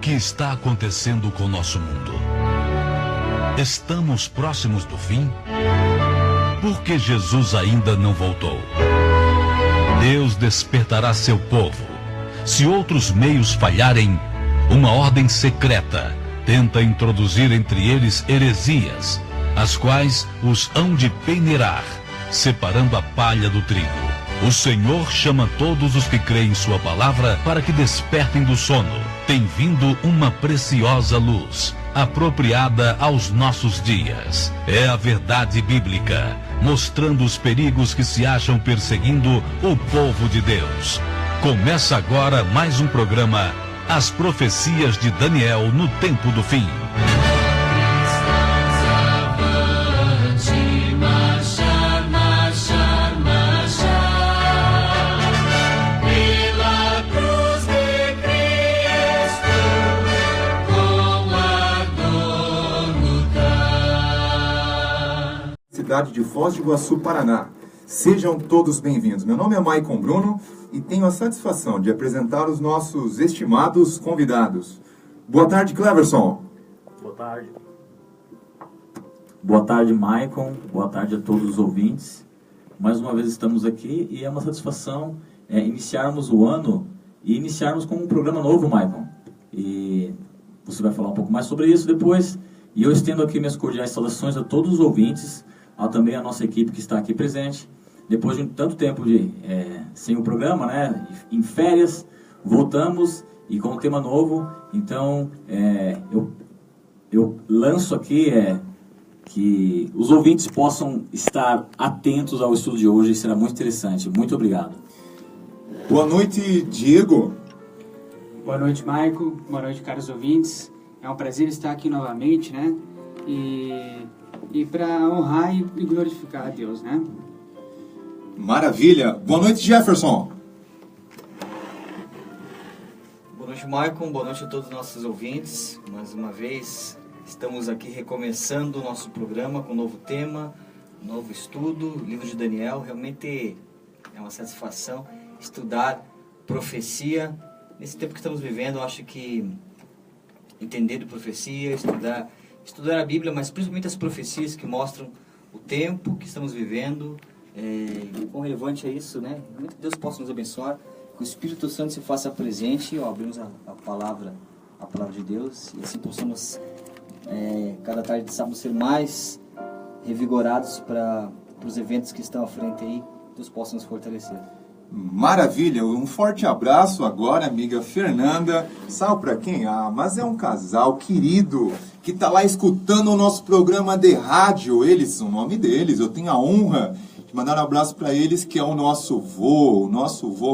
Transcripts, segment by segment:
que está acontecendo com o nosso mundo? Estamos próximos do fim? Por que Jesus ainda não voltou? Deus despertará seu povo. Se outros meios falharem, uma ordem secreta tenta introduzir entre eles heresias, as quais os hão de peneirar, separando a palha do trigo. O Senhor chama todos os que creem em sua palavra para que despertem do sono. Tem vindo uma preciosa luz, apropriada aos nossos dias. É a verdade bíblica, mostrando os perigos que se acham perseguindo o povo de Deus. Começa agora mais um programa, As Profecias de Daniel no Tempo do Fim. Cidade de Foz do Iguaçu, Paraná. Sejam todos bem-vindos. Meu nome é Maicon Bruno e tenho a satisfação de apresentar os nossos estimados convidados. Boa tarde, Cleverson. Boa tarde. Boa tarde, Maicon. Boa tarde a todos os ouvintes. Mais uma vez estamos aqui e é uma satisfação iniciarmos o ano e iniciarmos com um programa novo, Maicon. E você vai falar um pouco mais sobre isso depois. E eu estendo aqui minhas cordiais saudações a todos os ouvintes, também a nossa equipe que está aqui presente. Depois de tanto tempo sem o programa, né, em férias, voltamos e com um tema novo. Então, eu lanço aqui que os ouvintes possam estar atentos ao estudo de hoje, será muito interessante. Muito obrigado. Boa noite, Diego. Boa noite, Maico. Boa noite, caros ouvintes. É um prazer estar aqui novamente, né? E para honrar e glorificar a Deus, né? Maravilha. Boa noite, Jefferson. Boa noite, Maicon. Boa noite a todos os nossos ouvintes. Mais uma vez, estamos aqui recomeçando o nosso programa com um novo tema, um novo estudo, livro de Daniel. Realmente é uma satisfação estudar profecia. Nesse tempo que estamos vivendo, eu acho que entender de profecia, estudar a Bíblia, mas principalmente as profecias que mostram o tempo que estamos vivendo, quão relevante é isso, né? Realmente que Deus possa nos abençoar, que o Espírito Santo se faça presente, abrimos a palavra de Deus, e assim possamos, cada tarde de sábado, ser mais revigorados para os eventos que estão à frente aí, Deus possa nos fortalecer. Maravilha, um forte abraço agora, amiga Fernanda. Sabe pra quem? Mas é um casal querido que tá lá escutando o nosso programa de rádio. Eles, o nome deles, eu tenho a honra de mandar um abraço pra eles, que é o nosso vô.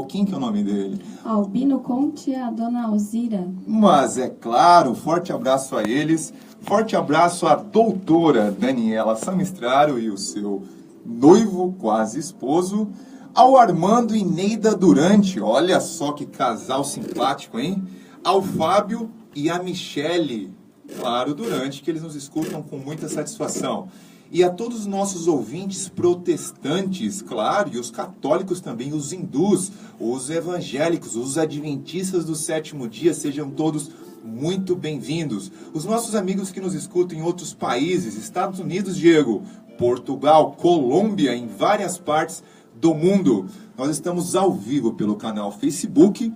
Quem que é o nome dele? Albino Conte e a dona Alzira. Mas é claro, um forte abraço a eles. Forte abraço à doutora Daniela Samistraro e o seu noivo, quase esposo, ao Armando e Neida Durante, olha só que casal simpático, hein? Ao Fábio e a Michele, claro, Durante, que eles nos escutam com muita satisfação. E a todos os nossos ouvintes protestantes, claro, e os católicos também, os hindus, os evangélicos, os adventistas do sétimo dia, sejam todos muito bem-vindos. Os nossos amigos que nos escutam em outros países, Estados Unidos, Diego, Portugal, Colômbia, em várias partes do mundo. Nós estamos ao vivo pelo canal Facebook.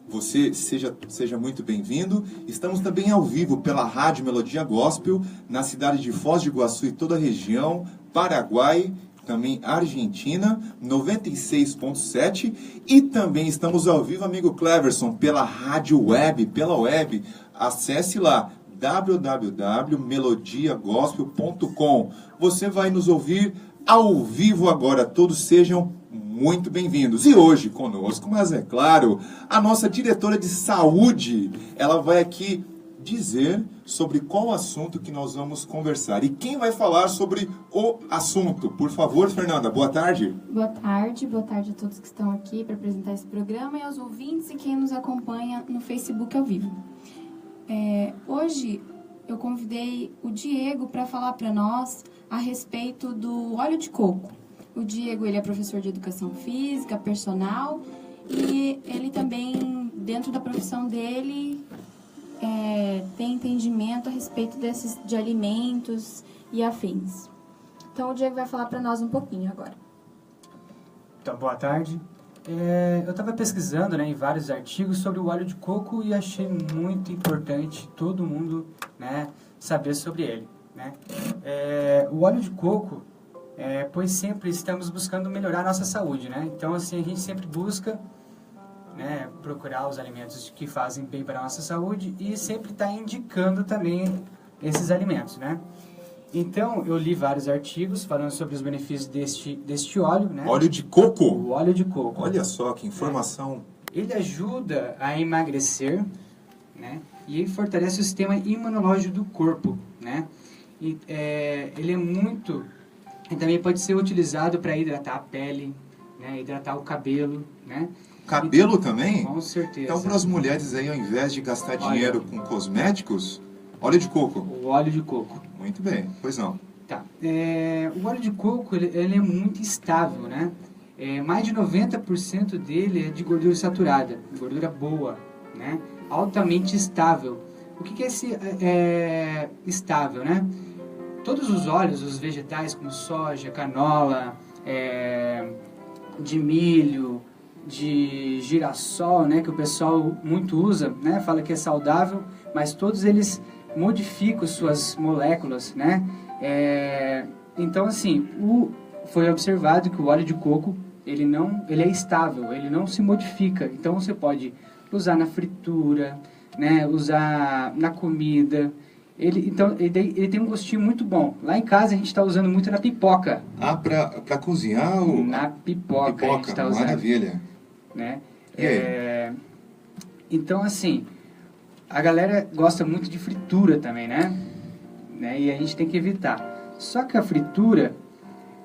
Você seja muito bem-vindo. Estamos também ao vivo pela Rádio Melodia Gospel, na cidade de Foz do Iguaçu e toda a região, Paraguai, também Argentina, 96.7. E também estamos ao vivo, amigo Cleverson, pela rádio web, Acesse lá, www.melodiagospel.com. Você vai nos ouvir ao vivo agora. Todos sejam muito bem-vindos. E hoje conosco, mas é claro, a nossa diretora de saúde, ela vai aqui dizer sobre qual assunto que nós vamos conversar. E quem vai falar sobre o assunto? Por favor, Fernanda, boa tarde. Boa tarde a todos que estão aqui para apresentar esse programa e aos ouvintes e quem nos acompanha no Facebook ao vivo. Hoje eu convidei o Diego para falar para nós a respeito do óleo de coco. O Diego, ele é professor de educação física, personal, e ele também, dentro da profissão dele, ter entendimento a respeito de alimentos e afins. Então, o Diego vai falar para nós um pouquinho agora. Então, boa tarde. Eu estava pesquisando, né, em vários artigos sobre o óleo de coco e achei muito importante todo mundo, né, saber sobre ele, né? O óleo de coco, pois sempre estamos buscando melhorar a nossa saúde, né? Então, assim, a gente sempre busca, né, procurar os alimentos que fazem bem para a nossa saúde e sempre está indicando também esses alimentos, né? Então, eu li vários artigos falando sobre os benefícios deste óleo, né? Óleo de coco? O óleo de coco. Olha só que informação. Ele ajuda a emagrecer, né? E fortalece o sistema imunológico do corpo, né? E, ele é muito... E também pode ser utilizado para hidratar a pele, né? Hidratar o cabelo, né? Cabelo também? Com certeza. Então, para as mulheres aí, ao invés de gastar dinheiro com cosméticos, óleo de coco. O óleo de coco. Muito bem, pois não. Tá. O óleo de coco, ele é muito estável, né? Mais de 90% dele é de gordura saturada, gordura boa, né? Altamente estável. O que é esse estável, né? Todos os óleos, os vegetais como soja, canola, de milho, de girassol, né? Que o pessoal muito usa, né? Fala que é saudável, mas todos eles modificam suas moléculas, né? Então, assim, foi observado que o óleo de coco, ele é estável, ele não se modifica. Então, você pode usar na fritura, né? Usar na comida. Ele tem um gostinho muito bom. Lá em casa, a gente está usando muito na pipoca. Ah, para cozinhar? Na pipoca a gente está usando. Maravilha. Né? Então, assim... A galera gosta muito de fritura também, né? E a gente tem que evitar. Só que a fritura,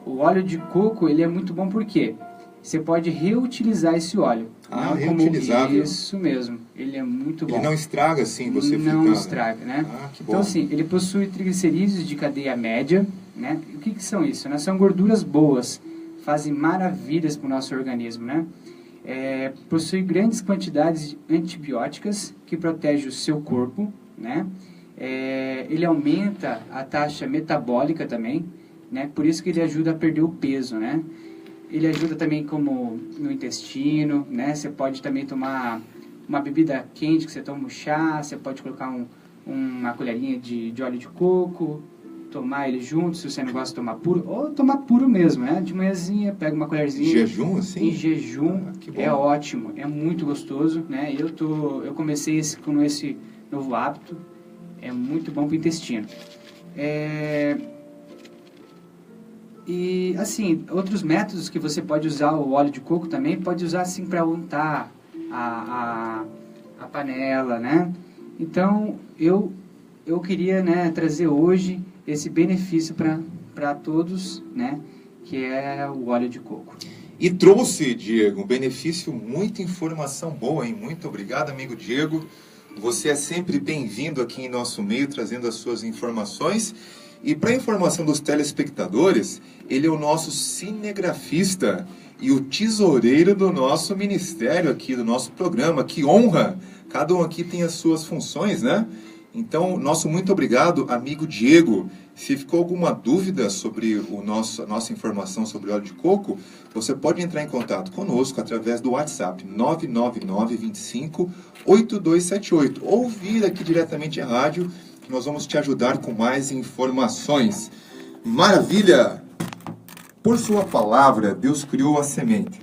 o óleo de coco, ele é muito bom porque você pode reutilizar esse óleo. Ah, reutilizável. Isso mesmo. Ele é muito bom. Ele não estraga assim, você fica... Não estraga, né? Ah, que bom. Então, assim, ele possui triglicerídeos de cadeia média, né? E o que são isso? Né? São gorduras boas, fazem maravilhas para o nosso organismo, né? Possui grandes quantidades de antibióticas que protegem o seu corpo, né? Ele aumenta a taxa metabólica também, né? Por isso que ele ajuda a perder o peso, né? Ele ajuda também como no intestino, né? Você pode também tomar uma bebida quente, que você toma um chá, você pode colocar uma colherinha de óleo de coco, tomar ele junto, se você não gosta de tomar puro, ou tomar puro mesmo, né? De manhãzinha, pega uma colherzinha. Em jejum, assim? Em jejum, é ótimo, é muito gostoso, né? Eu comecei com esse novo hábito, é muito bom para o intestino. E, assim, outros métodos que você pode usar o óleo de coco também, pode usar, assim, para untar a panela, né? Então, eu queria, né, trazer hoje esse benefício para todos, né, que é o óleo de coco. E trouxe, Diego, um benefício, muita informação boa, hein? Muito obrigado, amigo Diego. Você é sempre bem-vindo aqui em nosso meio, trazendo as suas informações. E para a informação dos telespectadores, ele é o nosso cinegrafista e o tesoureiro do nosso ministério aqui, do nosso programa. Que honra! Cada um aqui tem as suas funções, né? Então, nosso muito obrigado, amigo Diego. Se ficou alguma dúvida sobre a nossa informação sobre óleo de coco, você pode entrar em contato conosco através do WhatsApp 999-25-8278 ou vir aqui diretamente à rádio, que nós vamos te ajudar com mais informações. Maravilha! Por sua palavra, Deus criou a semente.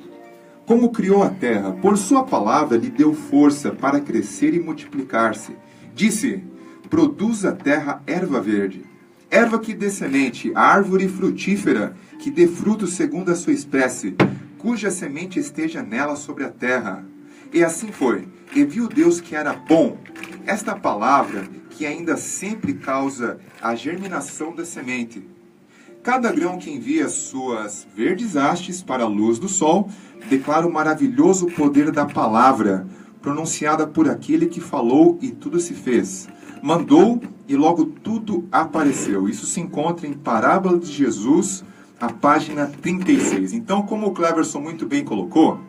Como criou a terra, por sua palavra lhe deu força para crescer e multiplicar-se. Disse: produz a terra erva verde, erva que dê semente, árvore frutífera, que dê fruto segundo a sua espécie, cuja semente esteja nela sobre a terra. E assim foi, e viu Deus que era bom. Esta palavra, que ainda sempre causa a germinação da semente. Cada grão que envia suas verdes hastes para a luz do sol, declara o maravilhoso poder da palavra, pronunciada por aquele que falou e tudo se fez. Mandou e logo tudo apareceu. Isso se encontra em Parábola de Jesus, a página 36. Então, como o Cleverson muito bem colocou,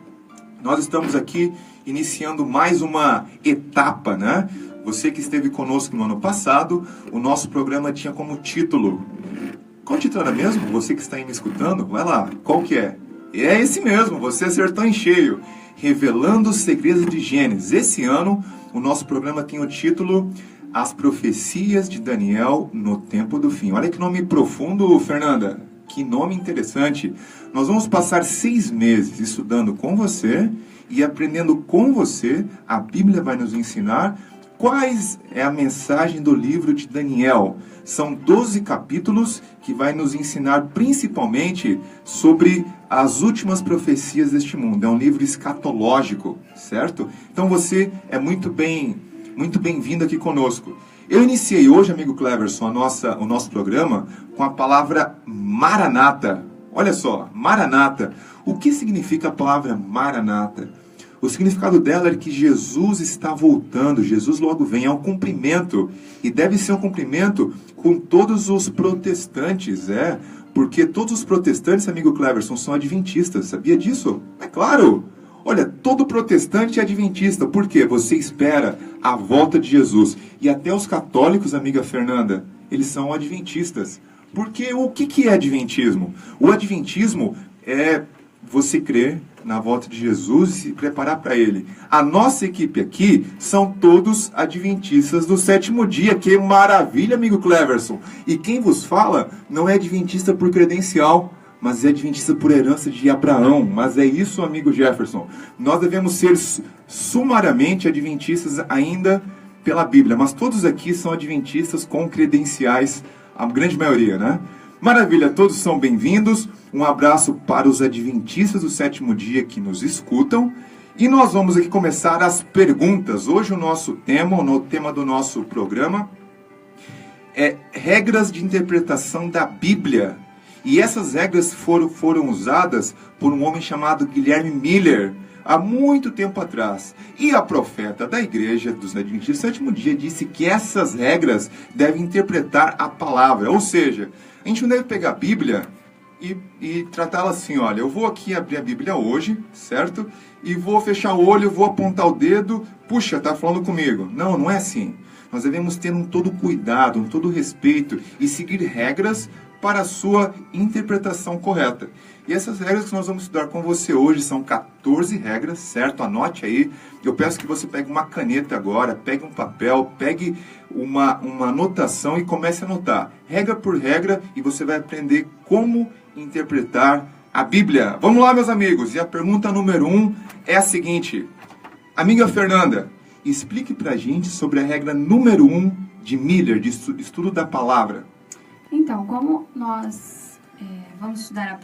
Nós estamos aqui iniciando mais uma etapa, né? Você que esteve conosco no ano passado, o nosso programa tinha como título... Qual título era mesmo? Você que está aí me escutando, vai lá, qual que é? É esse mesmo, você acertou em cheio. Revelando os segredos de Gênesis. Esse ano, o nosso programa tem o título As Profecias de Daniel no Tempo do Fim. Olha que nome profundo, Fernanda. Que nome interessante. Nós vamos passar 6 meses estudando com você e aprendendo com você. A Bíblia vai nos ensinar quais é a mensagem do livro de Daniel. São 12 capítulos que vai nos ensinar principalmente sobre as últimas profecias deste mundo. É um livro escatológico, certo? Então você é muito bem-vindo aqui conosco. Eu iniciei hoje, amigo Cleverson, o nosso programa com a palavra Maranata. Olha só, Maranata. O que significa a palavra Maranata? O significado dela é que Jesus está voltando, Jesus logo vem, é um cumprimento. E deve ser um cumprimento com todos os protestantes, porque todos os protestantes, amigo Cleverson, são adventistas, sabia disso? É claro! Olha, todo protestante é adventista, por quê? Você espera a volta de Jesus. E até os católicos, amiga Fernanda, eles são adventistas. Porque o que é adventismo? O adventismo é você crer na volta de Jesus e se preparar para Ele. A nossa equipe aqui são todos adventistas do 7º dia. Que maravilha, amigo Cleverson! E quem vos fala não é adventista por credencial, mas é adventista por herança de Abraão. Mas é isso, amigo Jefferson. Nós devemos ser sumariamente adventistas ainda pela Bíblia, mas todos aqui são adventistas com credenciais, a grande maioria, né? Maravilha, todos são bem-vindos. Um abraço para os adventistas do 7º dia que nos escutam. E nós vamos aqui começar as perguntas. Hoje o nosso tema, o tema do nosso programa é regras de interpretação da Bíblia. E essas regras foram usadas por um homem chamado Guilherme Miller, há muito tempo atrás. E a profeta da igreja dos Adventistas do 7º dia disse que essas regras devem interpretar a palavra. Ou seja, a gente não deve pegar a Bíblia e tratá-la assim, olha, eu vou aqui abrir a Bíblia hoje, certo? E vou fechar o olho, vou apontar o dedo, puxa, está falando comigo. Não, não é assim. Nós devemos ter todo cuidado, todo respeito e seguir regras para a sua interpretação correta. E essas regras que nós vamos estudar com você hoje são 14 regras, certo? Anote aí. Eu peço que você pegue uma caneta agora, pegue um papel, pegue uma anotação e comece a anotar. Regra por regra, e você vai aprender como interpretar a Bíblia. Vamos lá, meus amigos. E a pergunta número 1 é a seguinte. Amiga Fernanda, explique pra gente sobre a regra número 1 de Miller, de estudo da palavra. Então, como nós vamos estudar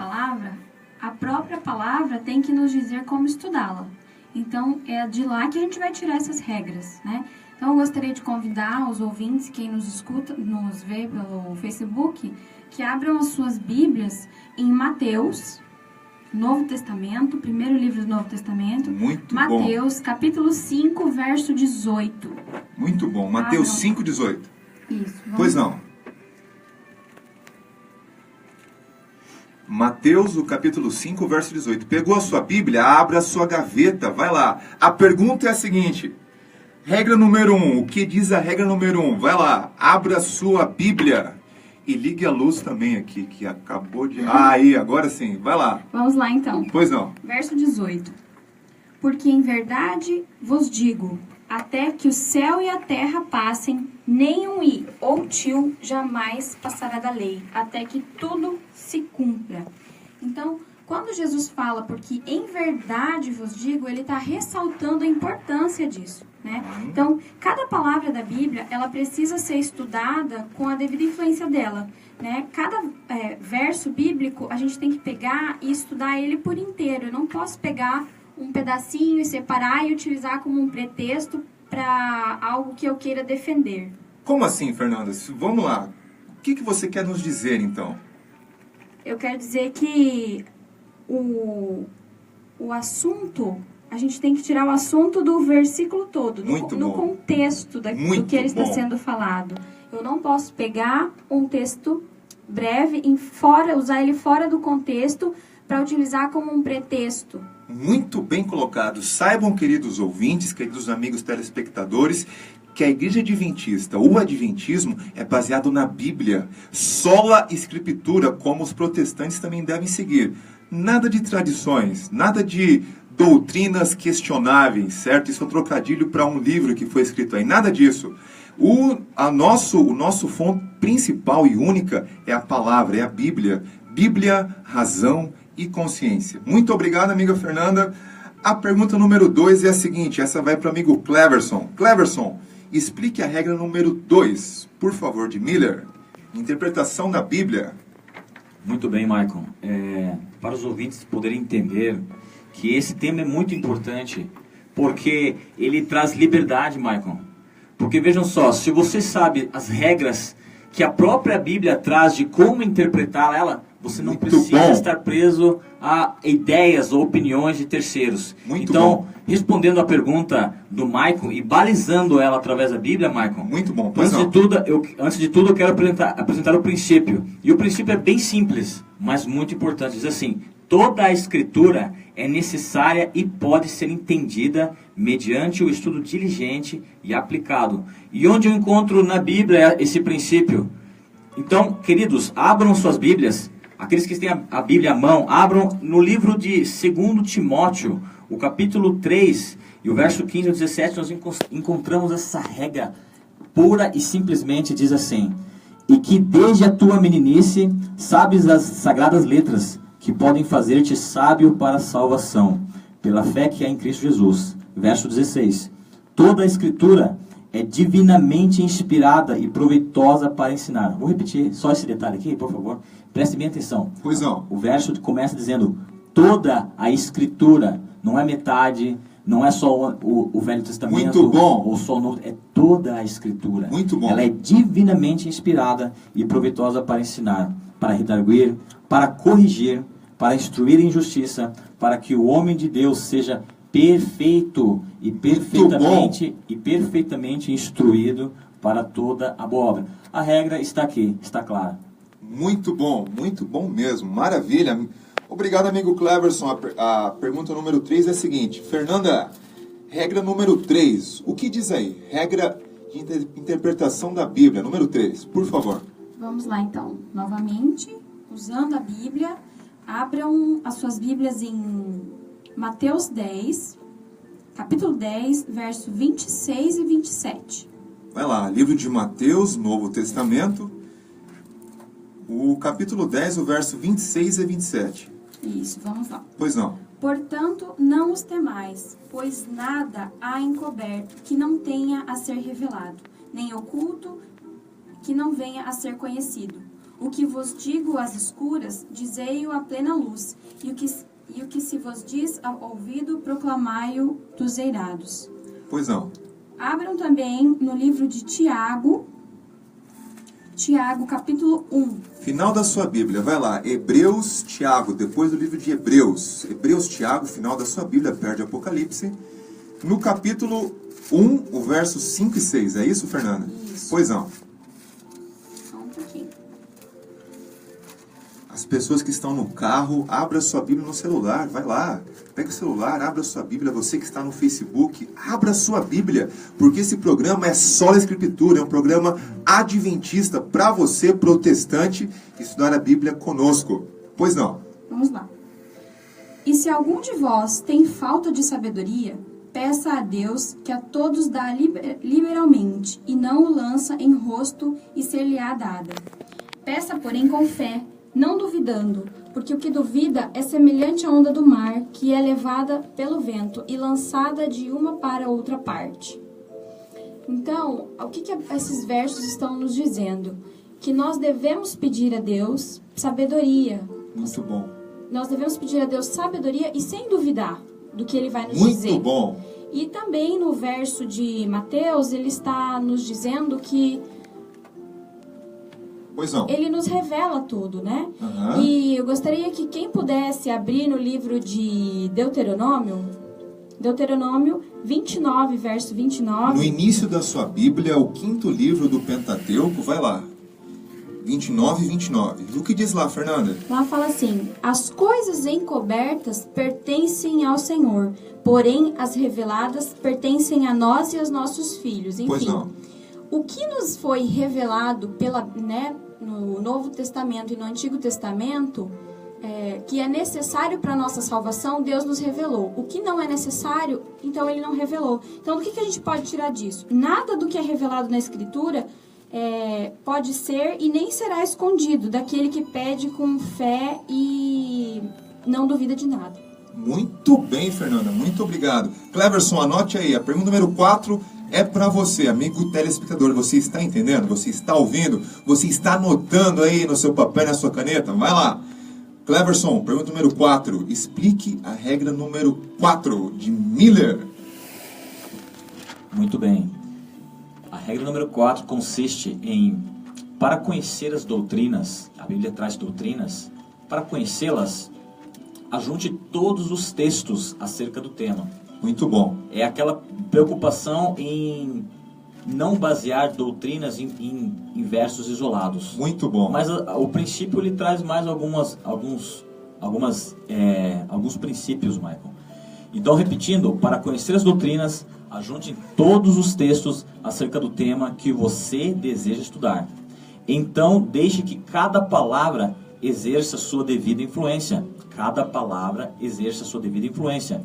a própria palavra tem que nos dizer como estudá-la. Então, é de lá que a gente vai tirar essas regras, né? Então, eu gostaria de convidar os ouvintes, quem nos escuta, nos vê pelo Facebook, que abram as suas Bíblias em Mateus, Novo Testamento, primeiro livro do Novo Testamento. Muito Mateus, bom. Capítulo 5, verso 18. Muito bom. Mateus 5, 18. Isso. Pois não. Mateus, o capítulo 5, verso 18. Pegou a sua Bíblia? Abra a sua gaveta, vai lá. A pergunta é a seguinte. Regra número 1. O que diz a regra número 1? Vai lá, abra a sua Bíblia. E ligue a luz também aqui, que acabou de... aí, agora sim, vai lá. Vamos lá então. Pois não. Verso 18. Porque em verdade vos digo, até que o céu e a terra passem, nenhum i ou tio jamais passará da lei, até que tudo se cumpra. Então, quando Jesus fala, porque em verdade vos digo, ele está ressaltando a importância disso, né? Então, cada palavra da Bíblia, ela precisa ser estudada com a devida influência dela, né? Cada verso bíblico, a gente tem que pegar e estudar ele por inteiro. Eu não posso pegar um pedacinho e separar e utilizar como um pretexto para algo que eu queira defender. Como assim, Fernanda? Vamos lá. O que você quer nos dizer, então? Eu quero dizer que o assunto, a gente tem que tirar o assunto do versículo todo, no contexto do que ele está sendo falado. Eu não posso pegar um texto breve, usar ele fora do contexto para utilizar como um pretexto. Muito bem colocado. Saibam, queridos ouvintes, queridos amigos telespectadores, que a Igreja Adventista, o Adventismo, é baseado na Bíblia. Sola Escritura, como os protestantes também devem seguir. Nada de tradições, nada de doutrinas questionáveis, certo? Isso é um trocadilho para um livro que foi escrito aí. Nada disso. O nosso fonte principal e única é a palavra, é a Bíblia. Bíblia, razão e consciência. Muito obrigado, amiga Fernanda. A pergunta número 2 é a seguinte, essa vai para o amigo Cleverson. Cleverson, explique a regra número 2, por favor, de Miller. Interpretação da Bíblia. Muito bem, Maicon. Para os ouvintes poderem entender que esse tema é muito importante, porque ele traz liberdade, Maicon. Porque vejam só, se você sabe as regras que a própria Bíblia traz de como interpretar ela, você não precisa estar preso a ideias ou opiniões de terceiros. Então, respondendo à pergunta do Maicon e balizando ela através da Bíblia, Maicon. Muito bom. Antes de tudo, eu quero apresentar o princípio. E o princípio é bem simples, mas muito importante. Diz assim: toda a Escritura é necessária e pode ser entendida mediante o estudo diligente e aplicado. E onde eu encontro na Bíblia esse princípio? Então, queridos, abram suas Bíblias. Aqueles que têm a Bíblia à mão, abram no livro de 2 Timóteo, o capítulo 3, e o verso 15 ao 17, nós encontramos essa regra pura e simplesmente diz assim: e que desde a tua meninice sabes as sagradas letras, que podem fazer-te sábio para a salvação, pela fé que há em Cristo Jesus. Verso 16. Toda a Escritura é divinamente inspirada e proveitosa para ensinar. Vou repetir só esse detalhe aqui, por favor. Preste bem atenção. Pois não. O verso começa dizendo: toda a Escritura, não é metade, não é só o Velho Testamento. Muito bom. Ou só o Novo, é toda a Escritura. Muito bom. Ela é divinamente inspirada e proveitosa para ensinar, para redarguir, para corrigir, para instruir em justiça, para que o homem de Deus seja perfeito e perfeitamente instruído para toda a boa obra. A regra está aqui, está clara. Muito bom mesmo, maravilha. Obrigado, amigo Cleverson. A pergunta número 3 é a seguinte: Fernanda, regra número 3, o que diz aí? Regra de interpretação da Bíblia, número 3, por favor. Vamos lá então, novamente, usando a Bíblia, abram as suas Bíblias em Mateus 10, capítulo 10, verso 26 e 27. Vai lá, livro de Mateus, Novo Testamento, o capítulo 10, o verso 26 e 27. Isso, vamos lá. Pois não. Portanto, não os temais, pois nada há encoberto que não tenha a ser revelado, nem oculto que não venha a ser conhecido. O que vos digo às escuras, dizei-o à plena luz, e o que se vos diz ao ouvido, proclamai-o dos eirados. Pois não. Abram também no livro de Tiago, capítulo 1. Final da sua Bíblia, vai lá, Hebreus, Tiago, depois do livro de Hebreus. Hebreus, Tiago, final da sua Bíblia, perde Apocalipse. No capítulo 1, o verso 5 e 6, é isso, Fernanda? Isso. Pois não. Só um pouquinho. As pessoas que estão no carro, abra sua Bíblia no celular, vai lá. Pega o celular, abra sua Bíblia. Você que está no Facebook, abra sua Bíblia. Porque esse programa é Sola Escritura, é um programa adventista para você, protestante, estudar a Bíblia conosco. Pois não. Vamos lá. E se algum de vós tem falta de sabedoria, peça a Deus, que a todos dá liberalmente, e não o lança em rosto e ser-lhe-á dada. Peça, porém, com fé, não duvidando, porque o que duvida é semelhante à onda do mar, que é levada pelo vento e lançada de uma para outra parte. Então, o que esses versos estão nos dizendo? Que nós devemos pedir a Deus sabedoria. Muito bom. Nós devemos pedir a Deus sabedoria e sem duvidar do que Ele vai nos Muito dizer. Muito bom. E também no verso de Mateus, ele está nos dizendo que Pois não. Ele nos revela tudo, né? Uhum. E eu gostaria que quem pudesse abrir no livro de Deuteronômio 29, verso 29. No início da sua Bíblia, o 5º livro do Pentateuco, vai lá. 29 e 29. E o que diz lá, Fernanda? Lá fala assim: as coisas encobertas pertencem ao Senhor, porém as reveladas pertencem a nós e aos nossos filhos. Enfim, Pois não. o que nos foi revelado no Novo Testamento e no Antigo Testamento, que é necessário para a nossa salvação, Deus nos revelou. O que não é necessário, então Ele não revelou. Então, o que a gente pode tirar disso? Nada do que é revelado na Escritura pode ser e nem será escondido daquele que pede com fé e não duvida de nada. Muito bem, Fernanda. Muito obrigado. Cleverson, anote aí. A pergunta número 4 é para você, amigo telespectador. Você está entendendo? Você está ouvindo? Você está anotando aí no seu papel e na sua caneta? Vai lá. Cleverson, pergunta número 4. Explique a regra número 4 de Miller. Muito bem. A regra número 4 consiste em, para conhecer as doutrinas, a Bíblia traz doutrinas, para conhecê-las, ajunte todos os textos acerca do tema. Muito bom. É aquela preocupação em não basear doutrinas em versos isolados. Muito bom. Mas o princípio ele traz mais alguns princípios, Michael. Então, repetindo, para conhecer as doutrinas, ajunte todos os textos acerca do tema que você deseja estudar. Então, deixe que cada palavra exerça sua devida influência. Cada palavra exerça sua devida influência.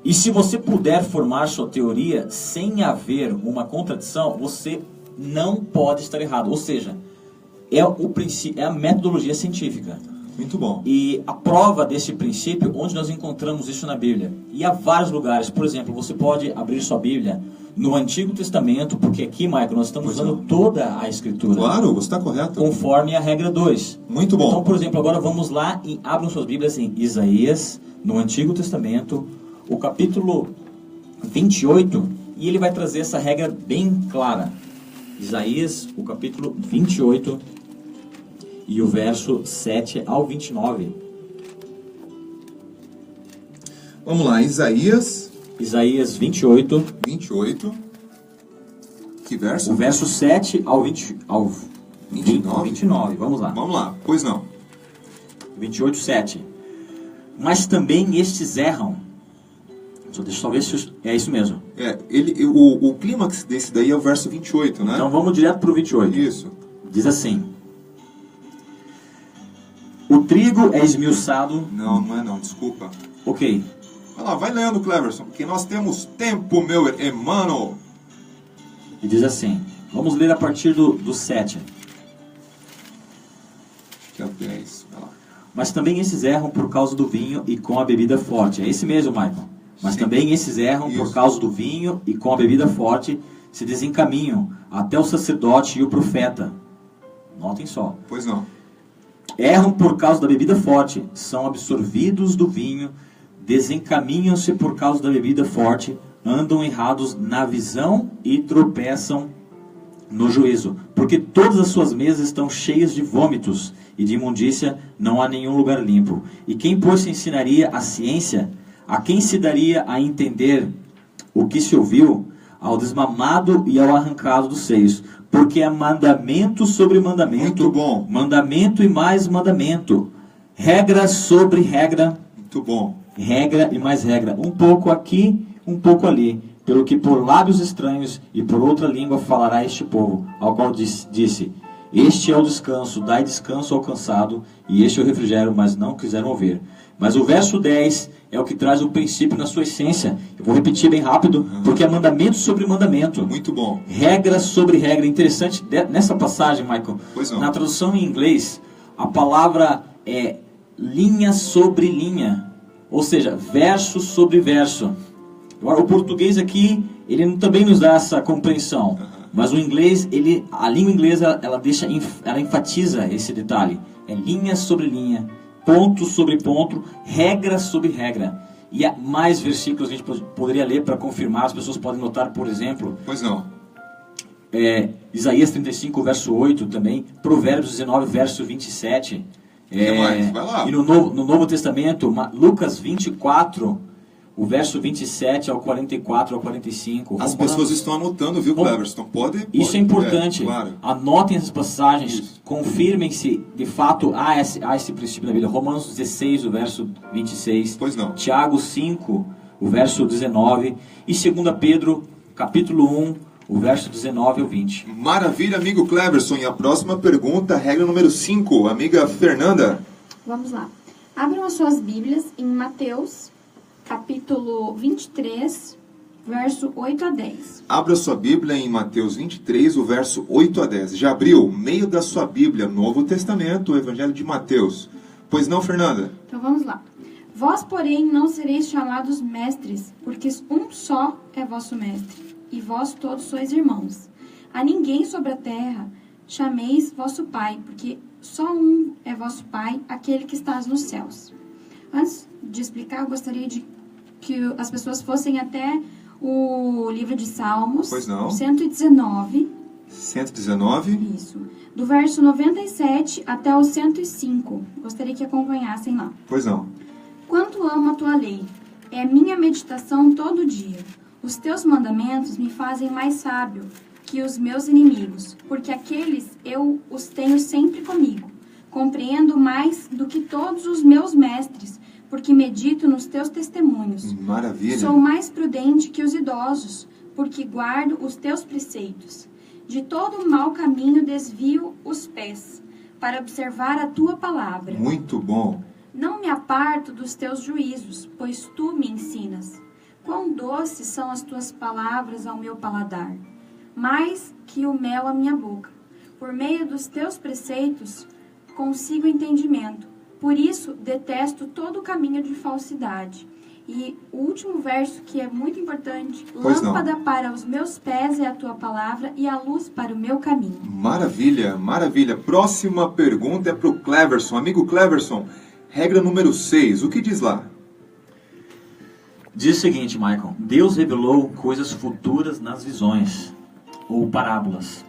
E se você puder formar sua teoria sem haver uma contradição, você não pode estar errado. Ou seja, é a metodologia científica. Muito bom. E a prova desse princípio, onde nós encontramos isso na Bíblia? E há vários lugares. Por exemplo, você pode abrir sua Bíblia no Antigo Testamento, porque aqui, Michael, nós estamos usando toda a Escritura. Claro, você está correto. Conforme a regra 2. Muito bom. Então, por exemplo, agora vamos lá e abram suas Bíblias em Isaías, no Antigo Testamento, o capítulo 28, e ele vai trazer essa regra bem clara. Isaías, o capítulo 28, e o verso 7 ao 29. Vamos lá, Isaías 28. 28. Que verso? O verso 7 ao 29. Vamos lá. Vamos lá, pois não. 28, 7. Mas também estes erram. Deixa eu só ver se é isso mesmo. O clímax desse daí é o verso 28, né? Então vamos direto para o 28. Isso. Diz assim: o trigo é esmiuçado. Não é não, desculpa. Ok. Vai lá, vai lendo, Cleverson, porque nós temos tempo, meu irmão. E diz assim, vamos ler a partir do 7. Que é o 10, vai lá. Mas também esses erram por causa do vinho e com a bebida forte. É esse mesmo, Michael. Mas Sim. também esses erram Isso. por causa do vinho e com a bebida forte se desencaminham até o sacerdote e o profeta. Notem só. Pois não. Erram por causa da bebida forte, são absorvidos do vinho, desencaminham-se por causa da bebida forte, andam errados na visão e tropeçam no juízo. Porque todas as suas mesas estão cheias de vômitos e de imundícia, não há nenhum lugar limpo. E quem, pois, se ensinaria a ciência? A quem se daria a entender o que se ouviu? Ao desmamado e ao arrancado dos seios. Porque é mandamento sobre mandamento. Muito bom. Mandamento e mais mandamento. Regra sobre regra. Muito bom. Regra e mais regra. Um pouco aqui, um pouco ali. Pelo que por lábios estranhos e por outra língua falará este povo. Ao qual disse: este é o descanso, dai descanso ao cansado. E este é o refrigério, mas não quiseram ouvir. Mas o verso 10 é o que traz o princípio na sua essência. Eu vou repetir bem rápido, porque é mandamento sobre mandamento. Muito bom. Regra sobre regra. Interessante, nessa passagem, Michael, Pois não. na tradução em inglês, a palavra é linha sobre linha. Ou seja, verso sobre verso. Agora, o português aqui, ele também nos dá essa compreensão. Mas o inglês, a língua inglesa, ela enfatiza esse detalhe. É linha sobre linha. Ponto sobre ponto, regra sobre regra. E há mais versículos que a gente poderia ler para confirmar. As pessoas podem notar, por exemplo, Pois não. Isaías 35, verso 8 também, Provérbios 19, verso 27. Que mais? Vai lá. E no Novo Testamento, Lucas 24, o verso 27 ao 44 ao 45. As pessoas estão anotando, viu, Cleverson? Pode. Isso é importante. Claro. Anotem essas passagens, Isso. confirmem se de fato há esse princípio na Bíblia. Romanos 16, o verso 26. Pois não. Tiago 5, o verso 19. E 2 Pedro, capítulo 1, o verso 19 ao 20. Maravilha, amigo Cleverson. E a próxima pergunta, regra número 5, amiga Fernanda. Vamos lá. Abram as suas Bíblias em Mateus, capítulo 23, verso 8 a 10. Abra sua Bíblia em Mateus 23, o verso 8 a 10. Já abriu? Meio da sua Bíblia, Novo Testamento, o Evangelho de Mateus. Pois não, Fernanda? Então vamos lá. Vós, porém, não sereis chamados mestres, porque um só é vosso mestre, e vós todos sois irmãos. A ninguém sobre a terra chameis vosso Pai, porque só um é vosso Pai, aquele que está nos céus. Antes de explicar, eu gostaria de que as pessoas fossem até o livro de Salmos, Pois não. 119. 119. Isso. Do verso 97 até o 105. Gostaria que acompanhassem lá. Pois não. Quanto amo a tua lei, é minha meditação todo dia. Os teus mandamentos me fazem mais sábio que os meus inimigos, porque aqueles eu os tenho sempre comigo. Compreendo mais do que todos os meus mestres, porque medito nos teus testemunhos. Maravilha. Sou mais prudente que os idosos, porque guardo os teus preceitos. De todo mau caminho desvio os pés, para observar a tua palavra. Muito bom. Não me aparto dos teus juízos, pois tu me ensinas. Quão doces são as tuas palavras ao meu paladar, mais que o mel à minha boca. Por meio dos teus preceitos consigo entendimento. Por isso detesto todo caminho de falsidade. E o último verso, que é muito importante: Pois não. lâmpada para os meus pés é a tua palavra e a luz para o meu caminho. Maravilha, maravilha. Próxima pergunta é para o Cleverson. Amigo Cleverson, regra número 6. O que diz lá? Diz o seguinte, Michael. Deus revelou coisas futuras nas visões, ou parábolas.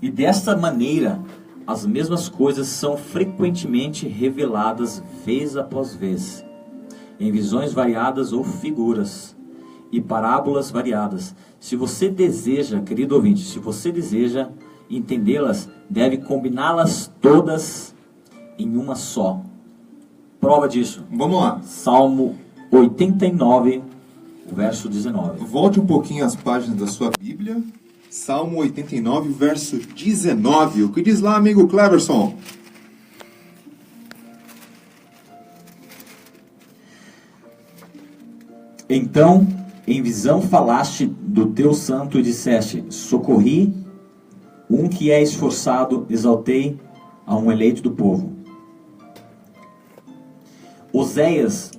E desta maneira, as mesmas coisas são frequentemente reveladas vez após vez, em visões variadas ou figuras, e parábolas variadas. Se você deseja, querido ouvinte, se você deseja entendê-las, deve combiná-las todas em uma só. Prova disso. Vamos lá. Salmo 89, verso 19. Volte um pouquinho as páginas da sua Bíblia. Salmo 89, verso 19. O que diz lá, amigo Cleverson? Então, em visão falaste do teu santo e disseste: socorri um que é esforçado, exaltei a um eleito do povo. Oséias,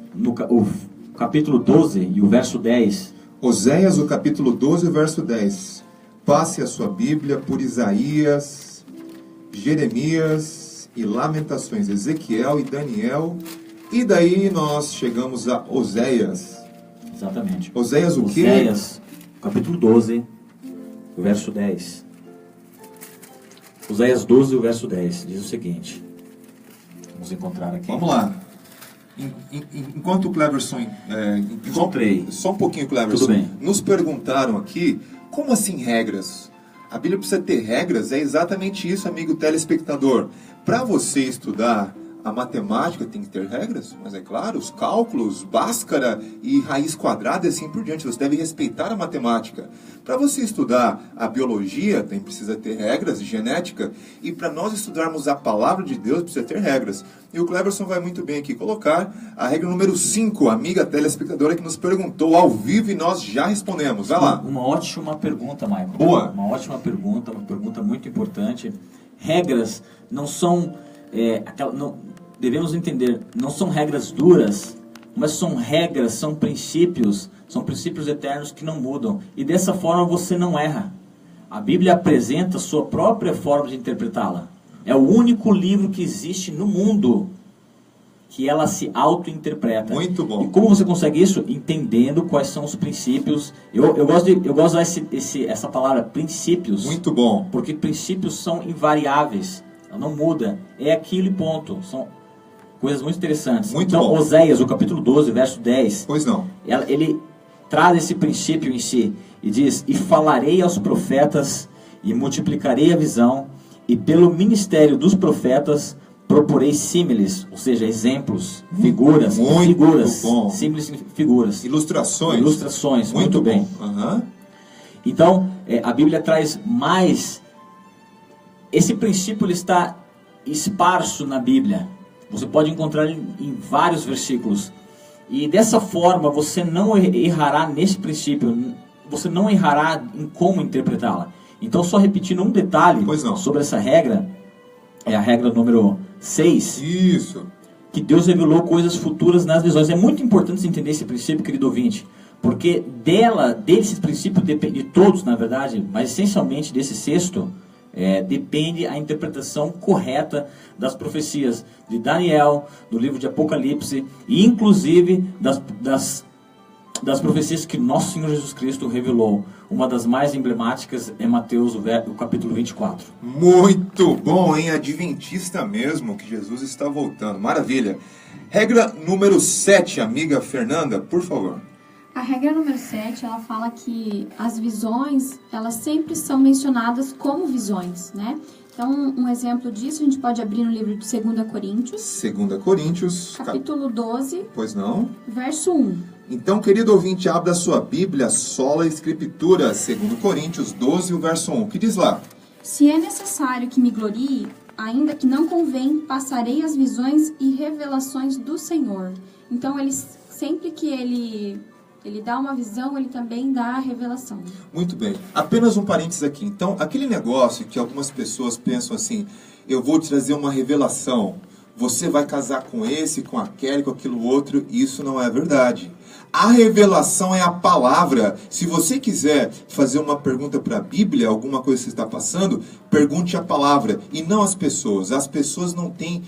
o capítulo 12 e o verso 10. Oséias, o capítulo 12, verso 10. Passe a sua Bíblia por Isaías, Jeremias e Lamentações, Ezequiel e Daniel. E daí nós chegamos a Oséias. Exatamente. Oséias o quê? Oséias, capítulo 12, o verso 10. Oséias 12, o verso 10, diz o seguinte. Vamos encontrar aqui. Vamos lá. Enquanto o Cleverson... Encontrei. Só um pouquinho, Cleverson. Tudo bem. Nos perguntaram aqui, como assim regras? A Bíblia precisa ter regras? É exatamente isso, amigo telespectador. Para você estudar a matemática, tem que ter regras, mas é claro, os cálculos, Bhaskara e raiz quadrada e assim por diante. Você deve respeitar a matemática. Para você estudar a biologia, precisa ter regras, genética. E para nós estudarmos a palavra de Deus, precisa ter regras. E o Cleverson vai muito bem aqui colocar a regra número 5, a amiga telespectadora que nos perguntou ao vivo e nós já respondemos. Vai lá. Uma ótima pergunta, Michael. Boa. Uma ótima pergunta, uma pergunta muito importante. Regras não são... devemos entender, não são regras duras, mas são regras, são princípios eternos que não mudam. E dessa forma você não erra. A Bíblia apresenta a sua própria forma de interpretá-la. É o único livro que existe no mundo que ela se auto-interpreta. Muito bom. E como você consegue isso? Entendendo quais são os princípios. Eu gosto de usar essa palavra, princípios. Muito bom. Porque princípios são invariáveis. Ela não muda. É aquilo e ponto. São coisas muito interessantes. Muito então, bom. Oséias, o capítulo 12, verso 10. Pois não. ele traz esse princípio em si e diz: e falarei aos profetas e multiplicarei a visão, e pelo ministério dos profetas proporei símiles, ou seja, exemplos, figuras, bom. símiles, figuras, ilustrações, muito bem. Uhum. Então, a Bíblia traz mais. Esse princípio ele está esparso na Bíblia. Você pode encontrar ele em vários versículos. E dessa forma, você não errará nesse princípio. Você não errará em como interpretá-la. Então, só repetindo um detalhe sobre essa regra, é a regra número 6. Isso. Que Deus revelou coisas futuras nas visões. É muito importante você entender esse princípio, querido ouvinte. Porque desse princípio depende, de todos, na verdade, mas essencialmente desse sexto, depende a interpretação correta das profecias de Daniel, do livro de Apocalipse, e inclusive das profecias que nosso Senhor Jesus Cristo revelou. Uma das mais emblemáticas é Mateus, o capítulo 24. Muito bom, hein? Adventista mesmo, que Jesus está voltando. Maravilha. Regra número 7, amiga Fernanda, por favor. A regra número 7, ela fala que as visões, elas sempre são mencionadas como visões, né? Então, um exemplo disso, a gente pode abrir no livro de 2 Coríntios. 2 Coríntios. Capítulo 12. Pois não. Verso 1. Então, querido ouvinte, abra sua Bíblia, sola Escritura, 2 Coríntios 12, o verso 1. O que diz lá? Se é necessário que me glorie, ainda que não convém, passarei as visões e revelações do Senhor. Então, sempre que ele dá uma visão, ele também dá a revelação. Muito bem. Apenas um parênteses aqui. Então, aquele negócio que algumas pessoas pensam assim, eu vou te trazer uma revelação, você vai casar com esse, com aquele, com aquilo outro, isso não é verdade. A revelação é a palavra. Se você quiser fazer uma pergunta para a Bíblia, alguma coisa que você está passando, pergunte a palavra e não as pessoas. As pessoas não têm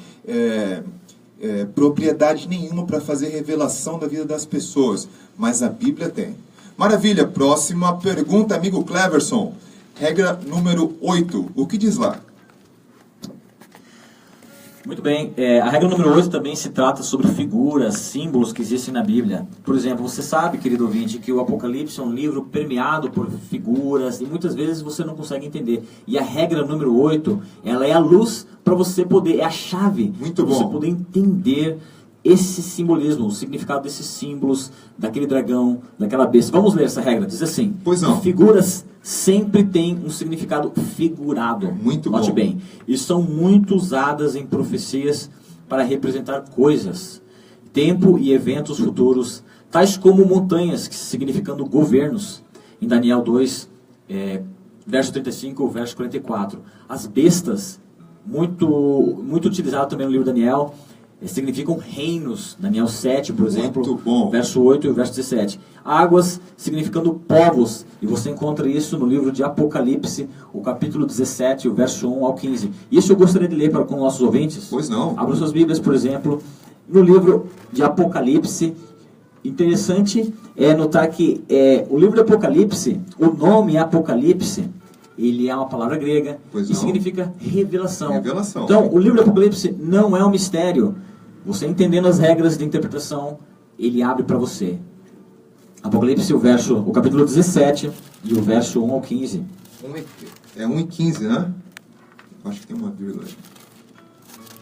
propriedade nenhuma para fazer revelação da vida das pessoas, mas a Bíblia tem. Maravilha, próxima pergunta, amigo Cleverson. Regra número 8, o que diz lá? Muito bem, a regra número 8 também se trata sobre figuras, símbolos que existem na Bíblia. Por exemplo, você sabe, querido ouvinte, que o Apocalipse é um livro permeado por figuras e muitas vezes você não consegue entender. E a regra número 8, ela é a luz para você poder, é a chave para você poder entender esse simbolismo, o significado desses símbolos, daquele dragão, daquela besta. Vamos ler essa regra, diz assim. Pois não. Figuras sempre têm um significado figurado. Muito Note bom. bem, e são muito usadas em profecias para representar coisas, tempo e eventos futuros, tais como montanhas, significando governos. Em Daniel 2, verso 35, verso 44. As bestas, muito utilizado também no livro de Daniel, significam reinos. Daniel 7, por exemplo, verso 8 e o verso 17. Águas significando povos, e você encontra isso no livro de Apocalipse, o capítulo 17, o verso 1 ao 15. Isso eu gostaria de ler com nossos ouvintes. Pois não. Abra suas Bíblias, por exemplo, no livro de Apocalipse. Interessante é notar que o livro de Apocalipse, o nome Apocalipse, ele é uma palavra grega e significa revelação. Então, o livro de Apocalipse não é um mistério. Você entendendo as regras de interpretação, ele abre para você. Apocalipse, o capítulo 17 e o verso 1 ao 15. É 1 e 15, né? Acho que tem uma vírgula aí.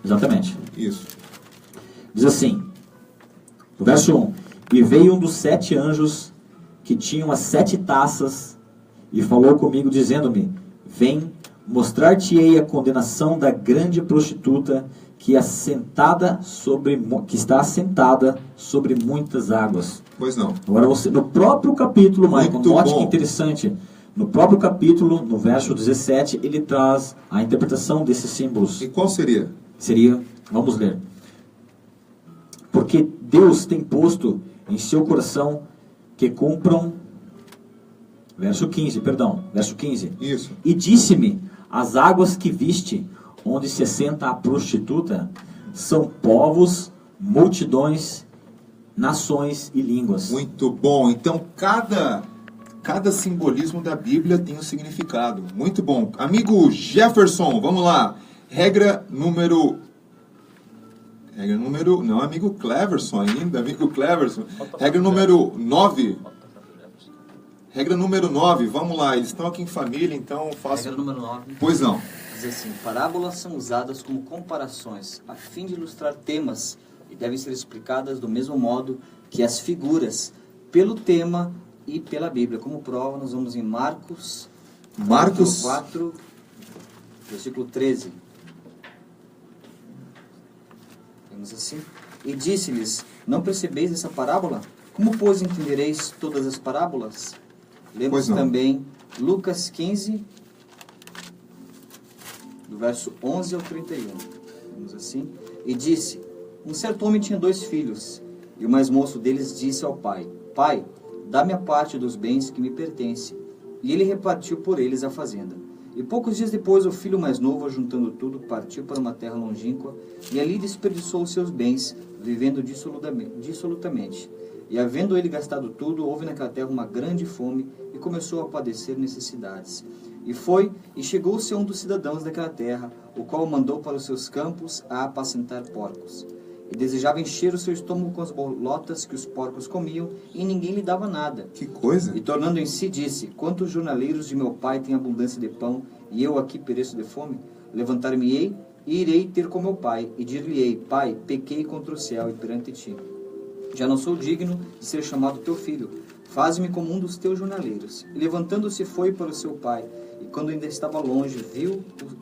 Exatamente. Isso. Diz assim, o verso 1. E veio um dos 7 anjos que tinham as 7 taças e falou comigo dizendo-me, vem, mostrar-te-ei a condenação da grande prostituta que está assentada sobre muitas águas. Pois não. Agora você, no próprio capítulo, Michael, note que interessante, no próprio capítulo, no verso 17, ele traz a interpretação desses símbolos. E qual seria? Vamos ler. Porque Deus tem posto em seu coração que cumpram, verso 15. Isso. E disse-me, as águas que viste, onde se assenta a prostituta, são povos, multidões, nações e línguas. Muito bom. Então, cada simbolismo da Bíblia tem um significado. Muito bom. Amigo Jefferson, vamos lá. Regra número Regra número... Não, amigo Cleverson ainda, amigo Cleverson. Regra número 9. Regra número 9, vamos lá, eles estão aqui em família, então faço... Regra número 9. Pois não. Diz assim, parábolas são usadas como comparações, a fim de ilustrar temas, e devem ser explicadas do mesmo modo que as figuras, pelo tema e pela Bíblia. Como prova, nós vamos em Marcos 4, versículo 13. Temos assim, e disse-lhes, não percebeis essa parábola? Como, pois, entendereis todas as parábolas? Lemos também Lucas 15, do verso 11 ao 31. Vamos assim. E disse, um certo homem tinha 2 filhos, e o mais moço deles disse ao pai, Pai, dá-me a parte dos bens que me pertence. E ele repartiu por eles a fazenda. E poucos dias depois, o filho mais novo, ajuntando tudo, partiu para uma terra longínqua, e ali desperdiçou os seus bens, vivendo dissolutamente. E havendo ele gastado tudo, houve naquela terra uma grande fome, e começou a padecer necessidades. E foi, e chegou-se a um dos cidadãos daquela terra, o qual o mandou para os seus campos a apacentar porcos. E desejava encher o seu estômago com as bolotas que os porcos comiam, e ninguém lhe dava nada. Que coisa! E tornando em si, disse, quantos jornaleiros de meu pai têm abundância de pão, e eu aqui pereço de fome? Levantar-me-ei, e irei ter com meu pai, e dir-lhe-ei, Pai, pequei contra o céu e perante ti. Já não sou digno de ser chamado teu filho. Faze-me como um dos teus jornaleiros. E levantando-se foi para o seu pai. E quando ainda estava longe,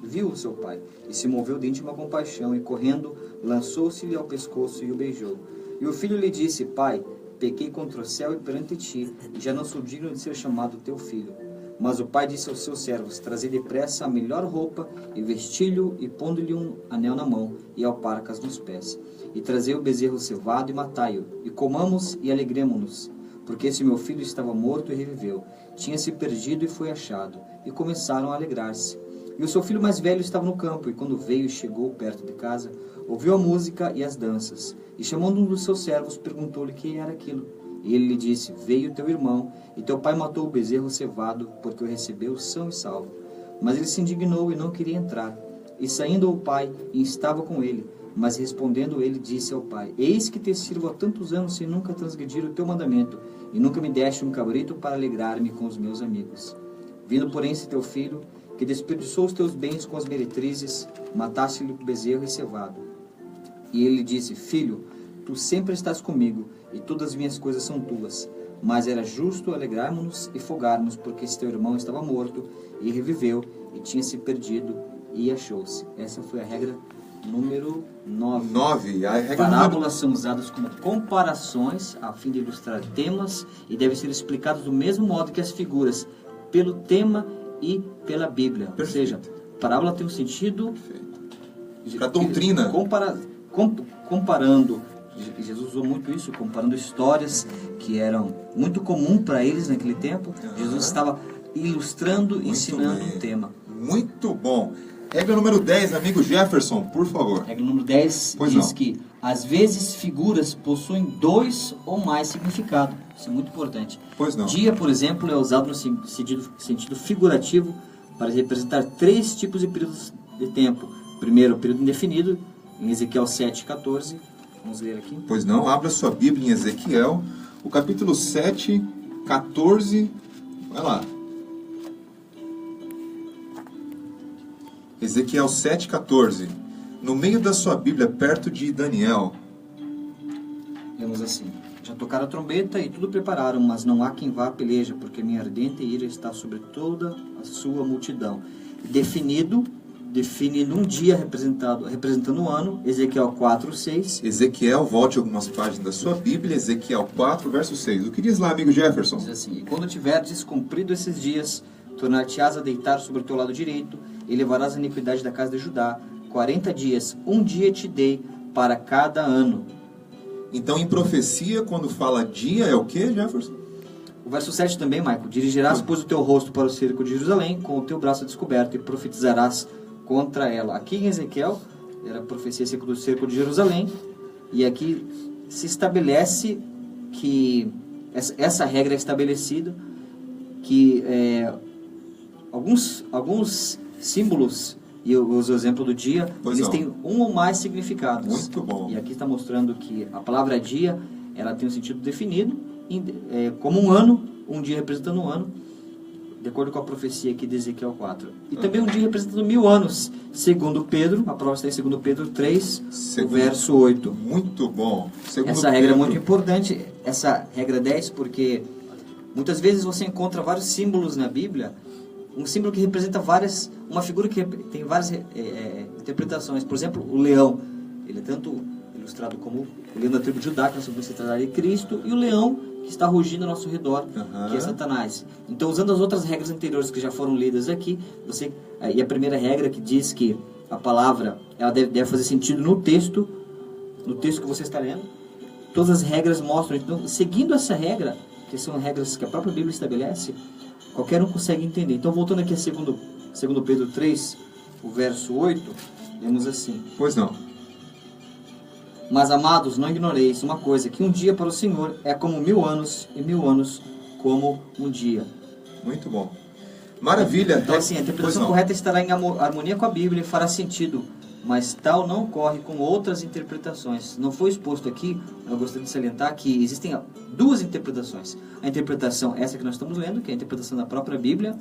viu o seu pai. E se moveu de íntima compaixão. E correndo, lançou-se-lhe ao pescoço e o beijou. E o filho lhe disse, Pai, pequei contra o céu e perante ti. E já não sou digno de ser chamado teu filho. Mas o pai disse aos seus servos, trazei depressa a melhor roupa, e vesti-lhe, e pondo-lhe um anel na mão, e alparcas nos pés. E trazei o bezerro cevado, e matai-o, e comamos, e alegremo-nos. Porque esse meu filho estava morto e reviveu, tinha-se perdido e foi achado. E começaram a alegrar-se. E o seu filho mais velho estava no campo, e quando veio e chegou perto de casa, ouviu a música e as danças. E chamando um dos seus servos, perguntou-lhe quem era aquilo. E ele lhe disse, veio teu irmão, e teu pai matou o bezerro cevado, porque o recebeu são e salvo. Mas ele se indignou e não queria entrar. E saindo o pai, instava com ele. Mas respondendo ele, disse ao pai, eis que te sirvo há tantos anos sem nunca transgredir o teu mandamento, e nunca me deste um cabrito para alegrar-me com os meus amigos. Vindo, porém, esse teu filho, que desperdiçou os teus bens com as meretrizes, mataste-lhe o bezerro e cevado. E ele lhe disse, filho, tu sempre estás comigo, e todas as minhas coisas são tuas. Mas era justo alegrarmos-nos e folgarmos, porque esse teu irmão estava morto, e reviveu, e tinha se perdido, e achou-se. Essa foi a regra número 9. Parábolas são usadas como comparações, a fim de ilustrar temas, e devem ser explicadas do mesmo modo que as figuras, pelo tema e pela Bíblia. Perfeito. Ou seja, parábola tem um sentido... Para a doutrina. Comparando... Jesus usou muito isso, comparando histórias que eram muito comum para eles naquele tempo. Jesus estava ilustrando, muito ensinando um tema. Muito bom. Regra número 10, amigo Jefferson, por favor. Regra número 10 diz que, às vezes, figuras possuem 2 ou mais significados. Isso é muito importante. Pois não. Dia, por exemplo, é usado no sentido figurativo para representar 3 tipos de períodos de tempo. Primeiro, o período indefinido, em Ezequiel 7:14. Vamos ler aqui. Pois não, abra sua Bíblia em Ezequiel, o capítulo 7, 14, vai lá. Ezequiel 7, 14. No meio da sua Bíblia, perto de Daniel. Lemos assim. Já tocaram a trombeta e tudo prepararam, mas não há quem vá à peleja, porque minha ardente ira está sobre toda a sua multidão. Definindo um dia representando um ano, Ezequiel 4, 6. Ezequiel, volte algumas páginas da sua Bíblia, Ezequiel 4, verso 6. O que diz lá, amigo Jefferson? Diz assim, e quando tiveres cumprido esses dias, tornar-te-ás a deitar sobre o teu lado direito, e levarás a iniquidade da casa de Judá, 40 dias, um dia te dei para cada ano. Então, em profecia, quando fala dia, é o que, Jefferson? O verso 7 também, Michael. Dirigirás, pois, o teu rosto para o cerco de Jerusalém, com o teu braço descoberto, e profetizarás contra ela. Aqui em Ezequiel, era a profecia do cerco de Jerusalém, e aqui se estabelece que, essa regra é estabelecida, que alguns símbolos e eu uso o exemplo do dia, Pois eles não. têm um ou mais significados. Muito bom. E aqui está mostrando que a palavra dia, ela tem um sentido definido, como um ano, um dia representando um ano, de acordo com a profecia aqui de Ezequiel 4. E também um dia representando 1000 anos, segundo Pedro, a prova está em 2 Pedro 3, o verso 8. Muito bom. Segundo Essa regra é Pedro. muito importante, essa regra 10, porque muitas vezes você encontra vários símbolos na Bíblia, um símbolo que representa uma figura que tem várias interpretações. Por exemplo, o leão, ele é tanto ilustrado como o leão da tribo de Judá, que nós vamos tratar de Cristo, e o leão que está rugindo ao nosso redor, que é Satanás. Então, usando as outras regras anteriores que já foram lidas aqui, e a primeira regra que diz que a palavra ela deve fazer sentido no texto que você está lendo, todas as regras mostram. Então, seguindo essa regra, que são regras que a própria Bíblia estabelece, qualquer um consegue entender. Então, voltando aqui a 2 Pedro 3, o verso 8, lemos assim: Pois não. Mas, amados, não ignoreis uma coisa, que um dia para o Senhor é como 1000 anos, e 1000 anos como um dia. Muito bom. Maravilha. Então, assim, a interpretação correta estará em harmonia com a Bíblia e fará sentido, mas tal não ocorre com outras interpretações. Não foi exposto aqui, eu gostaria de salientar que existem duas interpretações. A interpretação, essa que nós estamos lendo, que é a interpretação da própria Bíblia,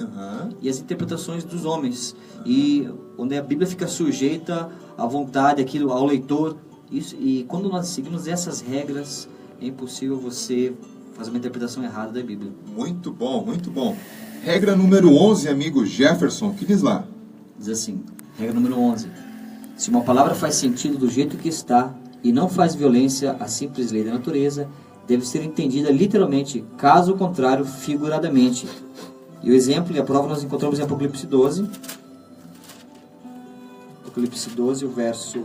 e as interpretações dos homens, e onde a Bíblia fica sujeita à vontade, aquilo, ao leitor. E quando nós seguimos essas regras, é impossível você fazer uma interpretação errada da Bíblia. Muito bom, muito bom. Regra número 11, amigo Jefferson, que diz lá? Diz assim, regra número 11. Se uma palavra faz sentido do jeito que está e não faz violência à simples lei da natureza, deve ser entendida literalmente, caso contrário, figuradamente. E o exemplo e a prova nós encontramos em Apocalipse 12. Apocalipse 12, o verso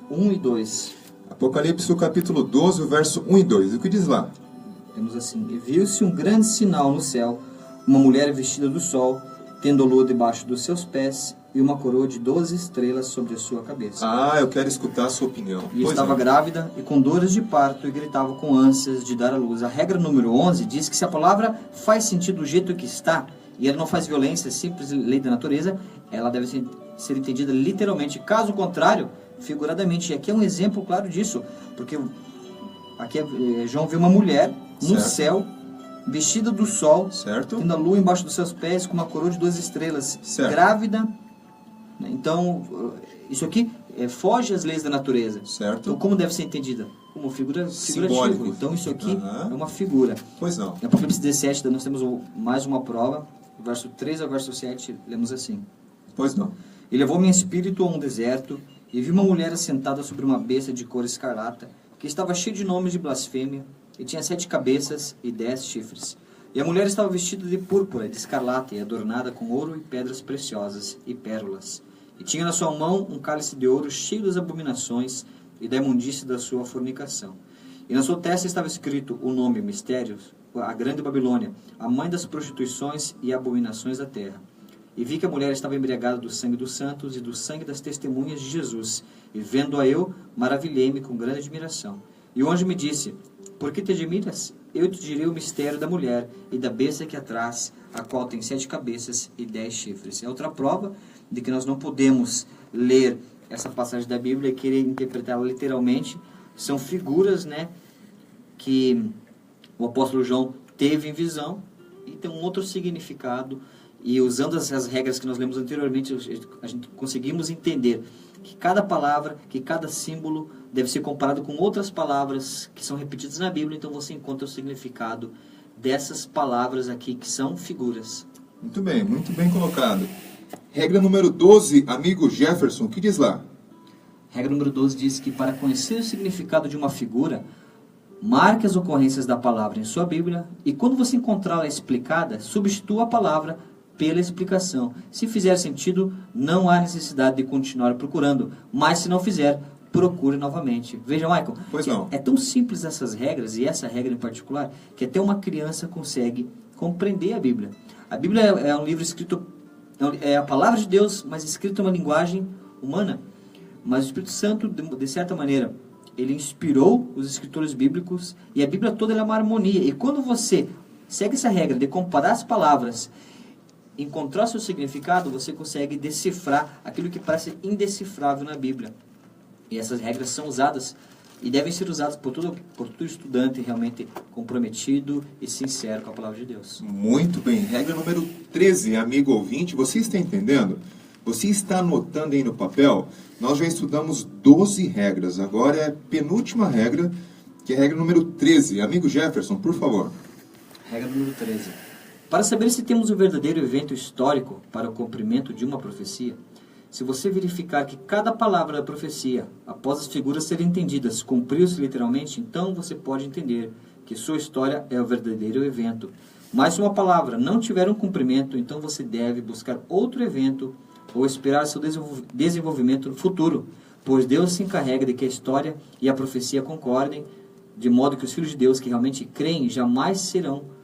1 e 2. Apocalipse, o capítulo 12, o verso 1 e 2. O que diz lá? Temos assim: E viu-se um grande sinal no céu, uma mulher vestida do sol, tendo a lua debaixo dos seus pés, e uma coroa de 12 estrelas sobre a sua cabeça. Ah, eu quero escutar a sua opinião. E estava grávida e com dores de parto e gritava com ânsias de dar à luz. A regra número 11 diz que se a palavra faz sentido do jeito que está, e ela não faz violência, simples lei da natureza, ela deve ser entendida literalmente. Caso contrário, figuradamente. E aqui é um exemplo claro disso, porque aqui João vê uma mulher no céu, vestida do sol, tendo a lua embaixo dos seus pés, com uma coroa de 12 estrelas, grávida. Então, isso aqui foge às leis da natureza. Então, como deve ser entendida? Como figurativo. Então, isso aqui é uma figura. Pois não. No Apocalipse 17, nós temos mais uma prova, verso 3 ao verso 7, lemos assim: Pois não. E levou-me em espírito a um deserto, e vi uma mulher assentada sobre uma besta de cor escarlata, que estava cheia de nomes de blasfêmia, e tinha 7 cabeças e 10 chifres. E a mulher estava vestida de púrpura, de escarlata, e adornada com ouro e pedras preciosas e pérolas. E tinha na sua mão um cálice de ouro cheio das abominações e da imundície da sua fornicação. E na sua testa estava escrito o nome, Mistérios, a grande Babilônia, a mãe das prostituições e abominações da terra. E vi que a mulher estava embriagada do sangue dos santos e do sangue das testemunhas de Jesus. E vendo-a eu, maravilhei-me com grande admiração. E o anjo me disse: Por que te admiras? Eu te direi o mistério da mulher e da besta que a traz, a qual tem 7 cabeças e 10 chifres. É outra prova de que nós não podemos ler essa passagem da Bíblia e querer interpretá-la literalmente. São figuras, que o apóstolo João teve em visão e tem um outro significado. E usando essas regras que nós lemos anteriormente, a gente conseguimos entender que cada palavra, que cada símbolo deve ser comparado com outras palavras que são repetidas na Bíblia. Então você encontra o significado dessas palavras aqui, que são figuras. Muito bem colocado. Regra número 12, amigo Jefferson, que diz lá? Regra número 12 diz que para conhecer o significado de uma figura, marque as ocorrências da palavra em sua Bíblia e quando você encontrá-la explicada, substitua a palavra pela explicação. Se fizer sentido, não há necessidade de continuar procurando, mas se não fizer, procure novamente. Veja, Michael, é tão simples essas regras, e essa regra em particular, que até uma criança consegue compreender a Bíblia. A Bíblia é um livro escrito, é a palavra de Deus, mas escrito em uma linguagem humana. Mas o Espírito Santo, de certa maneira, ele inspirou os escritores bíblicos, e a Bíblia toda é uma harmonia. E quando você segue essa regra de comparar as palavras encontrar seu significado, você consegue decifrar aquilo que parece indecifrável na Bíblia. E essas regras são usadas e devem ser usadas por todo estudante realmente comprometido e sincero com a palavra de Deus. Muito bem. Regra número 13, amigo ouvinte. Você está entendendo? Você está anotando aí no papel? Nós já estudamos 12 regras. Agora é a penúltima regra, que é a regra número 13. Amigo Jefferson, por favor. Regra número 13. Para saber se temos um verdadeiro evento histórico para o cumprimento de uma profecia, se você verificar que cada palavra da profecia, após as figuras serem entendidas, cumpriu-se literalmente, então você pode entender que sua história é o verdadeiro evento. Mas se uma palavra não tiver um cumprimento, então você deve buscar outro evento ou esperar seu desenvolvimento no futuro, pois Deus se encarrega de que a história e a profecia concordem, de modo que os filhos de Deus que realmente creem jamais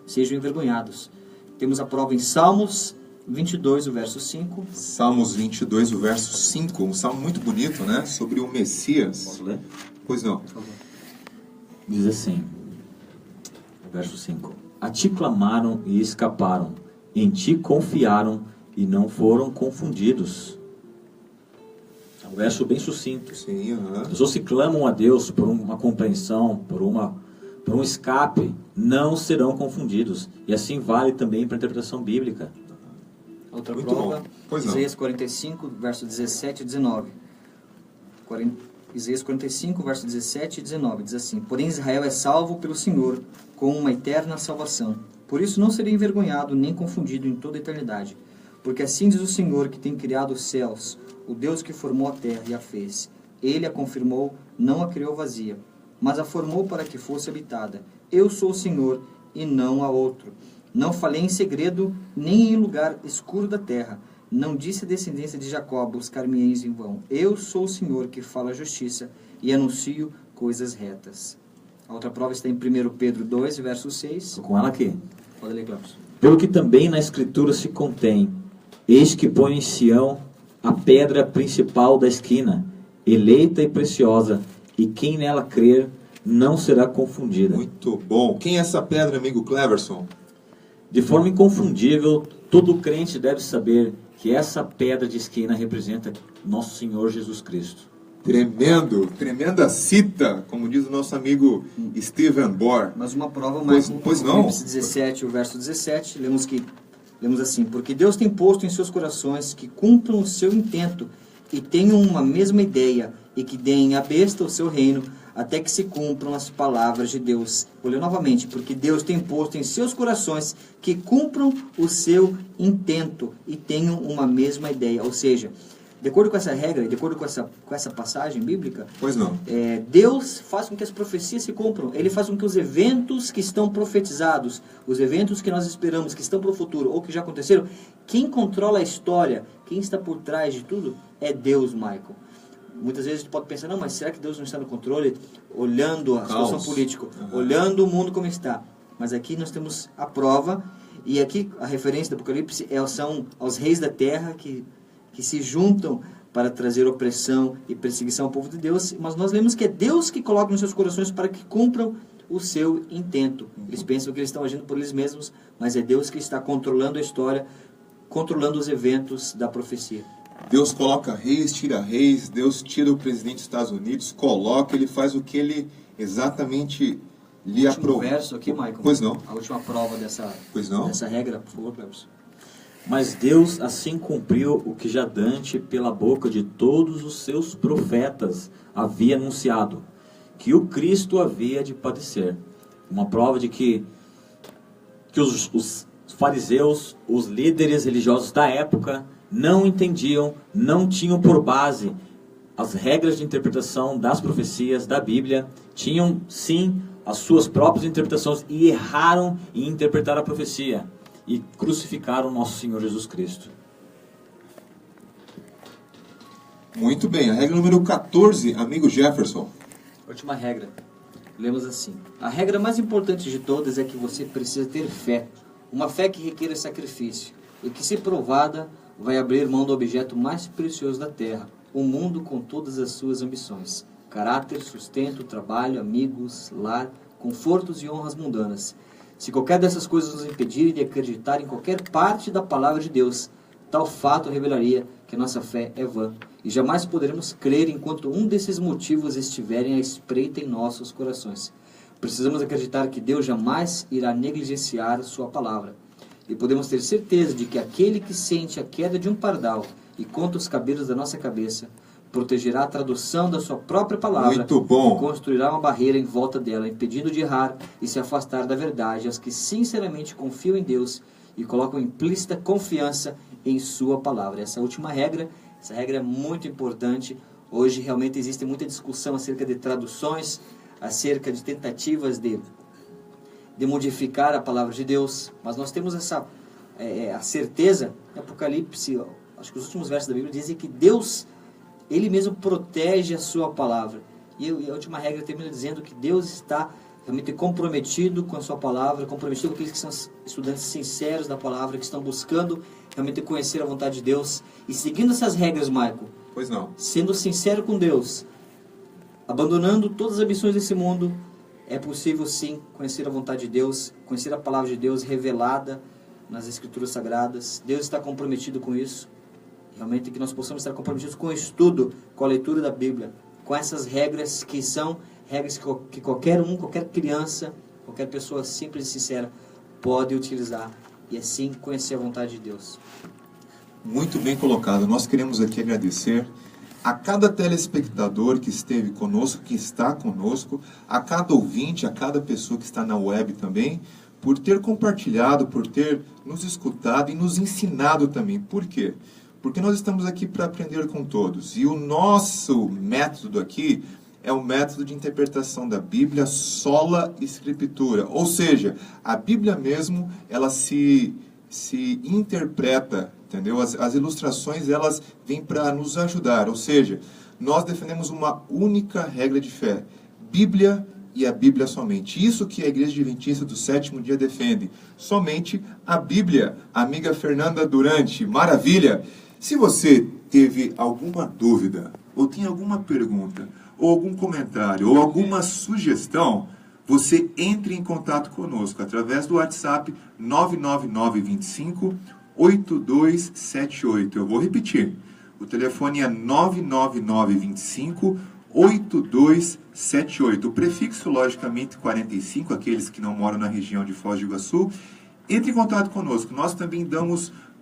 sejam envergonhados. Temos a prova em Salmos 22, o verso 5. Salmos 22, o verso 5, um salmo muito bonito, né? Sobre o Messias. Posso ler? Pois não. Diz assim, o verso 5. A ti clamaram e escaparam, em ti confiaram e não foram confundidos. É um verso bem sucinto. Sim, As pessoas que clamam a Deus por uma compreensão, por um escape, não serão confundidos. E assim vale também para a interpretação bíblica. Outra Muito prova, bom. Pois não. Isaías 45, verso 17 e 19. Isaías 45, verso 17 e 19, diz assim: Porém Israel é salvo pelo Senhor, com uma eterna salvação. Por isso não serei envergonhado, nem confundido em toda a eternidade. Porque assim diz o Senhor, que tem criado os céus, o Deus que formou a terra e a fez. Ele a confirmou, não a criou vazia, mas a formou para que fosse habitada. Eu sou o Senhor, e não há outro. Não falei em segredo, nem em lugar escuro da terra. Não disse a descendência de Jacó, buscar-me-eis em vão. Eu sou o Senhor que fala a justiça e anuncio coisas retas. A outra prova está em 1 Pedro 2, verso 6. Estou com ela aqui. Pode ler, Cláudio. Pelo que também na Escritura se contém, eis que põe em Sião a pedra principal da esquina, eleita e preciosa, e quem nela crer não será confundida. Muito bom. Quem é essa pedra, amigo Cleverson? De forma inconfundível, todo crente deve saber que essa pedra de esquina representa nosso Senhor Jesus Cristo. Tremenda cita, como diz o nosso amigo Steven Bohr. Mas uma prova mais... Pois não. Filipenses 17, o verso 17, lemos assim: Porque Deus tem posto em seus corações que cumpram o seu intento e tenham uma mesma ideia e que deem à besta o seu reino, até que se cumpram as palavras de Deus. Vou ler novamente. Porque Deus tem posto em seus corações que cumpram o seu intento e tenham uma mesma ideia. Ou seja, de acordo com essa regra, de acordo com essa passagem bíblica, Pois não. Deus faz com que as profecias se cumpram. Ele faz com que os eventos que estão profetizados, os eventos que nós esperamos, que estão para o futuro ou que já aconteceram, quem controla a história, quem está por trás de tudo, é Deus, Michael. Muitas vezes a gente pode pensar, não, mas será que Deus não está no controle? Olhando a situação política, olhando o mundo como está. Mas aqui nós temos a prova, e aqui a referência do Apocalipse são aos reis da terra que se juntam para trazer opressão e perseguição ao povo de Deus, mas nós lemos que é Deus que coloca nos seus corações para que cumpram o seu intento. Eles pensam que eles estão agindo por eles mesmos, mas é Deus que está controlando a história, controlando os eventos da profecia. Deus coloca reis, Deus tira o presidente dos Estados Unidos, ele faz o que ele exatamente lhe aprova. Verso aqui, Michael. Pois não. A última prova dessa regra, por favor, Cleberson. Mas Deus assim cumpriu o que já Dante, pela boca de todos os seus profetas, havia anunciado, que o Cristo havia de padecer. Uma prova de que os fariseus, os líderes religiosos da época, não entendiam, não tinham por base as regras de interpretação das profecias da Bíblia, tinham sim as suas próprias interpretações e erraram em interpretar a profecia e crucificaram nosso Senhor Jesus Cristo. Muito bem, a regra número 14, amigo Jefferson. Última regra. Lemos assim: a regra mais importante de todas é que você precisa ter fé. Uma fé que requer sacrifício e que, se provada, vai abrir mão do objeto mais precioso da terra, o mundo com todas as suas ambições, caráter, sustento, trabalho, amigos, lar, confortos e honras mundanas. Se qualquer dessas coisas nos impedirem de acreditar em qualquer parte da palavra de Deus, tal fato revelaria que a nossa fé é vã, e jamais poderemos crer enquanto um desses motivos estiverem à espreita em nossos corações. Precisamos acreditar que Deus jamais irá negligenciar sua palavra. E podemos ter certeza de que aquele que sente a queda de um pardal e conta os cabelos da nossa cabeça, protegerá a tradução da sua própria palavra. Muito bom. E construirá uma barreira em volta dela, impedindo de errar e se afastar da verdade aos que sinceramente confiam em Deus e colocam implícita confiança em sua palavra. Essa última regra, essa regra é muito importante. Hoje realmente existe muita discussão acerca de traduções, acerca de tentativas de modificar a palavra de Deus, mas nós temos essa a certeza, em Apocalipse, acho que os últimos versos da Bíblia dizem que Deus, Ele mesmo protege a sua palavra. E a última regra termina dizendo que Deus está realmente comprometido com a sua palavra, comprometido com aqueles que são estudantes sinceros da palavra, que estão buscando realmente conhecer a vontade de Deus. E seguindo essas regras, Michael, Pois não. sendo sincero com Deus, abandonando todas as ambições desse mundo, é possível sim conhecer a vontade de Deus, conhecer a palavra de Deus revelada nas Escrituras Sagradas. Deus está comprometido com isso. Realmente que nós possamos estar comprometidos com o estudo, com a leitura da Bíblia, com essas regras que são regras que qualquer criança, qualquer pessoa simples e sincera pode utilizar e assim conhecer a vontade de Deus. Muito bem colocado. Nós queremos aqui agradecer a cada telespectador que esteve conosco, que está conosco, a cada ouvinte, a cada pessoa que está na web também, por ter compartilhado, por ter nos escutado e nos ensinado também. Por quê? Porque nós estamos aqui para aprender com todos. E o nosso método aqui é o método de interpretação da Bíblia sola escritura. Ou seja, a Bíblia mesmo, ela se interpreta, entendeu? As ilustrações, elas vêm para nos ajudar. Ou seja, nós defendemos uma única regra de fé. Bíblia e a Bíblia somente. Isso que a Igreja Adventista do Sétimo Dia defende. Somente a Bíblia. Amiga Fernanda Durante, maravilha! Se você teve alguma dúvida, ou tem alguma pergunta, ou algum comentário, ou alguma sugestão, você entre em contato conosco através do WhatsApp 99925-8278. Eu vou repetir. O telefone é 99925-8278. O prefixo, logicamente, 45, aqueles que não moram na região de Foz do Iguaçu. Entre em contato conosco. Nós também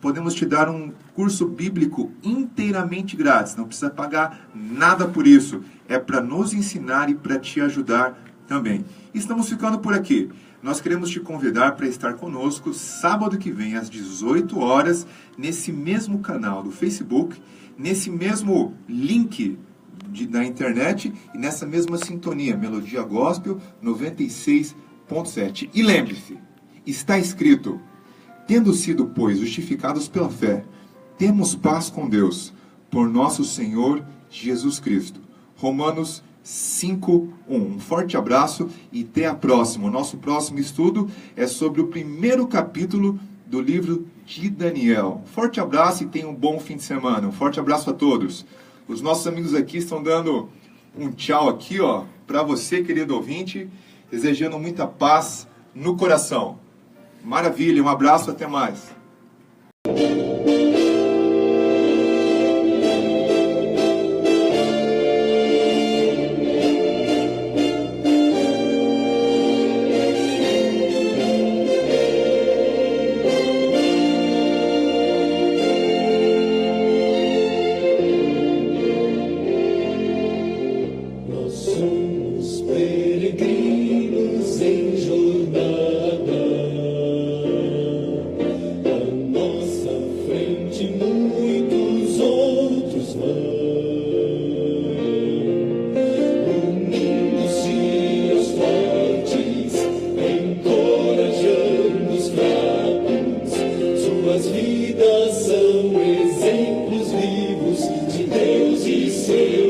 podemos te dar um curso bíblico inteiramente grátis. Não precisa pagar nada por isso. É para nos ensinar e para te ajudar também. Estamos ficando por aqui. Nós queremos te convidar para estar conosco sábado que vem, às 18 horas, nesse mesmo canal do Facebook, nesse mesmo link da internet e nessa mesma sintonia, Melodia Gospel 96.7. E lembre-se, está escrito: tendo sido, pois, justificados pela fé, temos paz com Deus, por nosso Senhor Jesus Cristo. Romanos 5:1. Um forte abraço e até a próxima. O nosso próximo estudo é sobre o primeiro capítulo do livro de Daniel. Forte abraço e tenha um bom fim de semana. Um forte abraço a todos. Os nossos amigos aqui estão dando um tchau aqui, ó, para você, querido ouvinte, desejando muita paz no coração. Maravilha, um abraço, até mais. Suas vidas são exemplos vivos de Deus e seu